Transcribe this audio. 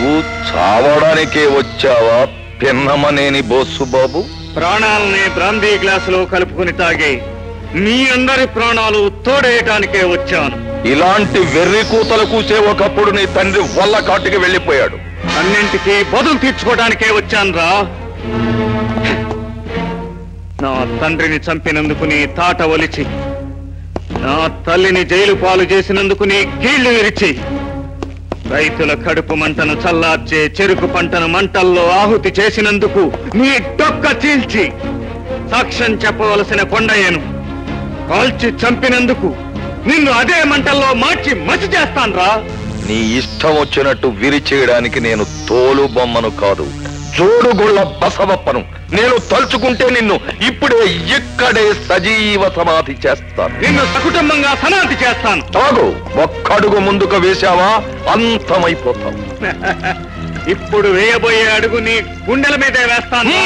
నువ్వు చావడానికే వచ్చావా పిన్నమనేని బోసు బాబు? ప్రాణాలని బ్రాందీ గ్లాసులో కలుపుకుని తాగి మీ అందరి ప్రాణాలు తోడేయటానికే వచ్చాను. ఇలాంటి వెర్రి కూతలు కూసే ఒకప్పుడు నీ తండ్రి వల్ల కాటికి వెళ్ళిపోయాడు. అన్నింటికీ బదులు తీర్చుకోవడానికే వచ్చానురా. నా తండ్రిని చంపినందుకు నీ తాట ఒలిచి, నా తల్లిని జైలు పాలు చేసినందుకు నీ కీళ్లు విరిచి, రైతుల కడుపు మంటను చల్లార్చే చెరుకు పంటను మంటల్లో ఆహుతి చేసినందుకు నీ డొక్క చీల్చి, సాక్ష్యం చెప్పవలసిన కొండయ్యను కాల్చి చంపినందుకు నిన్ను అదే మంటల్లో మార్చి మసి చేస్తాన్రా. నీ ఇష్టం వచ్చినట్టు విరిచేయడానికి నేను తోలు బొమ్మను కాదు, జోడుగుళ్ళ బసవప్పను. నేను తలుచుకుంటే నిన్ను ఇప్పుడే ఇక్కడే సజీవ సమాధి చేస్తాను. నిన్ను సకుటుంబంగా సమాధి చేస్తాను. తాగు, ఒక్కడుగు ముందుకు వేశావా అంతమైపోతావు. ఇప్పుడు వేయబోయే అడుగు నీ గుండెల మీదే వేస్తాను.